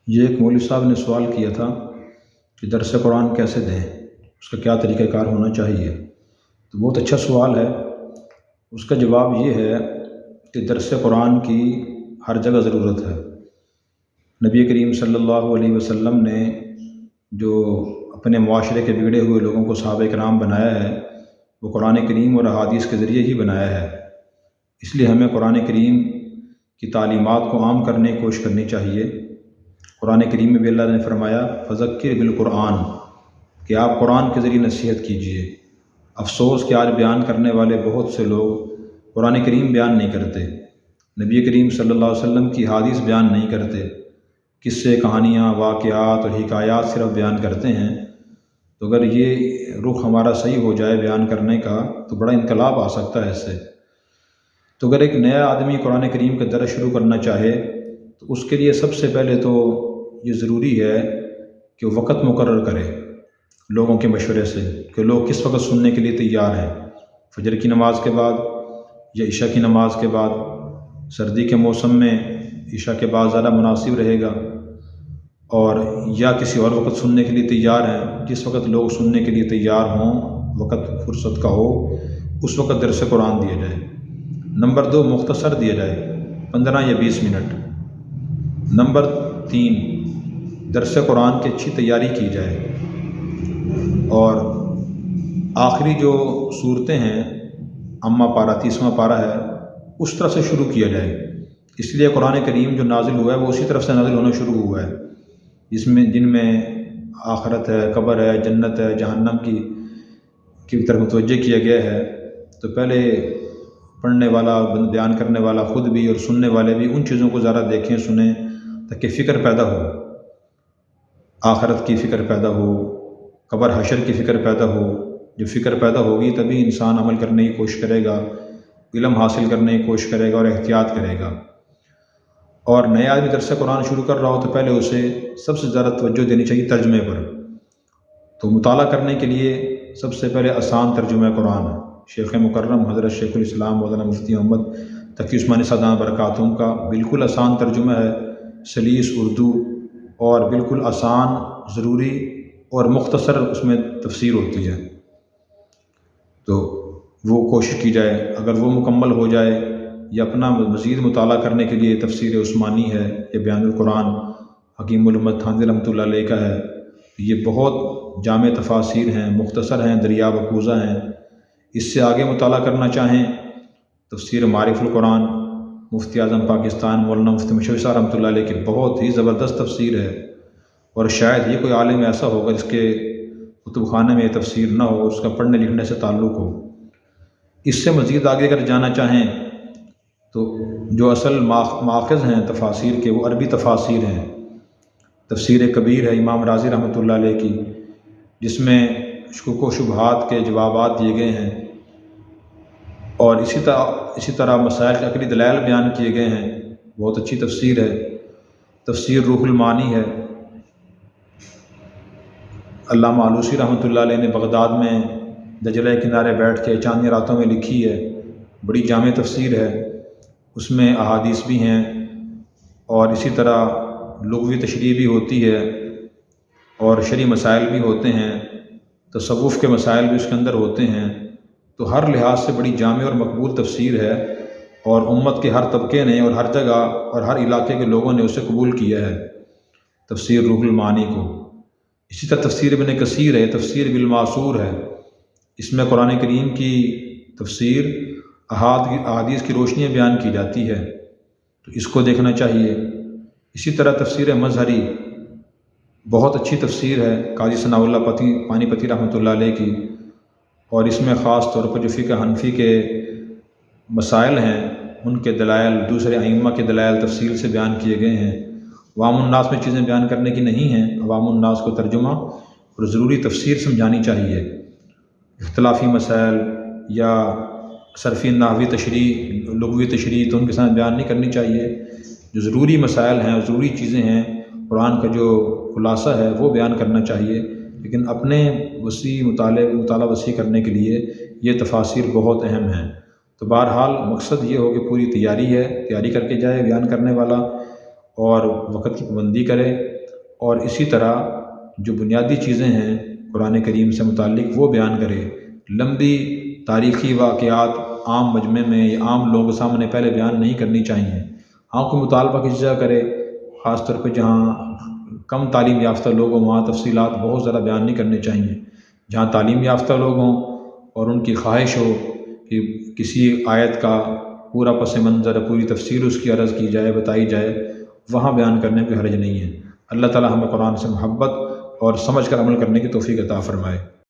یہ ایک مولوی صاحب نے سوال کیا تھا کہ درس قرآن کیسے دیں، اس کا کیا طریقہ کار ہونا چاہیے۔ تو بہت اچھا سوال ہے۔ اس کا جواب یہ ہے کہ درس قرآن کی ہر جگہ ضرورت ہے۔ نبی کریم صلی اللہ علیہ وسلم نے جو اپنے معاشرے کے بگڑے ہوئے لوگوں کو صحابہ کرام بنایا ہے، وہ قرآن کریم اور احادیث کے ذریعے ہی بنایا ہے۔ اس لیے ہمیں قرآن کریم کی تعلیمات کو عام کرنے کی کوشش کرنی چاہیے۔ قرآن کریم میں بھی اللہ نے فرمایا فذکر بالقرآن، کہ آپ قرآن کے ذریعے نصیحت کیجیے۔ افسوس کہ آج بیان کرنے والے بہت سے لوگ قرآن کریم بیان نہیں کرتے، نبی کریم صلی اللہ علیہ وسلم کی حدیث بیان نہیں کرتے، قصے، کہانیاں، واقعات اور حکایات صرف بیان کرتے ہیں۔ تو اگر یہ رخ ہمارا صحیح ہو جائے بیان کرنے کا تو بڑا انقلاب آ سکتا ہے اس سے۔ تو اگر ایک نیا آدمی قرآن کریم کا درس شروع کرنا چاہے تو اس کے لیے سب سے پہلے تو یہ ضروری ہے کہ وہ وقت مقرر کرے لوگوں کے مشورے سے، کہ لوگ کس وقت سننے کے لیے تیار ہیں۔ فجر کی نماز کے بعد یا عشاء کی نماز کے بعد؟ سردی کے موسم میں عشاء کے بعد زیادہ مناسب رہے گا، اور یا کسی اور وقت سننے کے لیے تیار ہیں؟ جس وقت لوگ سننے کے لیے تیار ہوں، وقت فرصت کا ہو، اس وقت درس قرآن دیا جائے۔ نمبر 2، مختصر دیا جائے، 15 یا 20 منٹ۔ نمبر 3، درس قرآن کی اچھی تیاری کی جائے، اور آخری جو صورتیں ہیں، اما پارہ 30واں پارہ ہے، اس طرف سے شروع کیا جائے۔ اس لیے قرآن کریم جو نازل ہوا ہے وہ اسی طرف سے نازل ہونا شروع ہوا ہے، جن میں آخرت ہے، قبر ہے، جنت ہے، جہنم کی طرف متوجہ کیا گیا ہے۔ تو پہلے پڑھنے والا، بیان کرنے والا خود بھی اور سننے والے بھی ان چیزوں کو ذرا دیکھیں، سنیں، تاکہ فکر پیدا ہو، آخرت کی فکر پیدا ہو، قبر حشر کی فکر پیدا ہو۔ جب فکر پیدا ہوگی تبھی انسان عمل کرنے کی کوشش کرے گا، علم حاصل کرنے کی کوشش کرے گا اور احتیاط کرے گا۔ اور نیا آدمی درس قرآن شروع کر رہا ہو تو پہلے اسے سب سے زیادہ توجہ دینی چاہیے ترجمے پر۔ تو مطالعہ کرنے کے لیے سب سے پہلے آسان ترجمہ قرآن ہے۔ شیخ مکرم حضرت شیخ الاسلام مولانا مفتی محمد تقی عثمانی صاحب برکاتہم کا بالکل آسان ترجمہ ہے، سلیس اردو، اور بالکل آسان، ضروری اور مختصر اس میں تفسیر ہوتی ہے۔ تو وہ کوشش کی جائے، اگر وہ مکمل ہو جائے، یا اپنا مزید مطالعہ کرنے کے لیے تفسیر عثمانی ہے یا بیان القرآن حکیم الامت تھانوی رحمۃ اللہ علیہ کا ہے، یہ بہت جامع تفاسیر ہیں، مختصر ہیں، دریا بکوزہ ہیں۔ اس سے آگے مطالعہ کرنا چاہیں، تفسیر معارف القرآن مفتی اعظم پاکستان مولانا مفتی مشفق صاحب رحمۃ اللہ علیہ کی بہت ہی زبردست تفسیر ہے، اور شاید یہ کوئی عالم ایسا ہوگا جس کے کتب خانے میں یہ تفسیر نہ ہو، اس کا پڑھنے لکھنے سے تعلق ہو۔ اس سے مزید آگے اگر جانا چاہیں تو جو اصل ماخذ ہیں تفاسیر کے، وہ عربی تفاسیر ہیں۔ تفسیر کبیر ہے امام رازی رحمۃ اللہ علیہ کی، جس میں شکوک و شبہات کے جوابات دیے گئے ہیں، اور اسی طرح مسائل کے عقلی دلائل بیان کیے گئے ہیں۔ بہت اچھی تفسیر ہے۔ تفسیر روح المعانی ہے، علامہ آلوسی رحمۃ اللہ علیہ نے بغداد میں دجلہ کنارے بیٹھ کے چاندنی راتوں میں لکھی ہے، بڑی جامع تفسیر ہے۔ اس میں احادیث بھی ہیں، اور اسی طرح لغوی تشریح بھی ہوتی ہے، اور شرعی مسائل بھی ہوتے ہیں، تصوف کے مسائل بھی اس کے اندر ہوتے ہیں۔ تو ہر لحاظ سے بڑی جامع اور مقبول تفسیر ہے، اور امت کے ہر طبقے نے اور ہر جگہ اور ہر علاقے کے لوگوں نے اسے قبول کیا ہے، تفسیر روح المعانی کو۔ اسی طرح تفسیر ابن کثیر ہے، تفسیر بالمعصور ہے۔ اس میں قرآن کریم کی تفسیر احادیث کی روشنیاں بیان کی جاتی ہے، تو اس کو دیکھنا چاہیے۔ اسی طرح تفسیر مظہری بہت اچھی تفسیر ہے، قاضی ثناء اللہ پانی پتی رحمۃ اللہ علیہ کی، اور اس میں خاص طور پر جو فقہ حنفی کے مسائل ہیں ان کے دلائل، دوسرے ائمہ کے دلائل تفصیل سے بیان کیے گئے ہیں۔ عوام الناس میں چیزیں بیان کرنے کی نہیں ہیں، عوام الناس کو ترجمہ اور ضروری تفسیر سمجھانی چاہیے۔ اختلافی مسائل یا صرفی نحوی تشریح، لغوی تشریح تو ان کے ساتھ بیان نہیں کرنی چاہیے۔ جو ضروری مسائل ہیں اور ضروری چیزیں ہیں، قرآن کا جو خلاصہ ہے وہ بیان کرنا چاہیے، لیکن اپنے مطالعہ وسیع کرنے کے لیے یہ تفاسیر بہت اہم ہیں۔ تو بہرحال مقصد یہ ہو کہ پوری تیاری کر کے جائے بیان کرنے والا، اور وقت کی پابندی کرے، اور اسی طرح جو بنیادی چیزیں ہیں قرآن کریم سے متعلق وہ بیان کرے۔ لمبی تاریخی واقعات عام مجمع میں یا عام لوگوں کے سامنے پہلے بیان نہیں کرنی چاہیے۔ ہاں کوئی مطالبہ کسی جگہ کرے، خاص طور پہ جہاں کم تعلیم یافتہ لوگ ہوں وہاں تفصیلات بہت زیادہ بیان نہیں کرنے چاہیے۔ جہاں تعلیم یافتہ لوگ ہوں اور ان کی خواہش ہو کہ کسی آیت کا پورا پس منظر پوری تفصیل اس کی عرض کی جائے، بتائی جائے، وہاں بیان کرنے میں حرج نہیں ہے۔ اللہ تعالی ہمیں قرآن سے محبت اور سمجھ کر عمل کرنے کی توفیق عطا فرمائے۔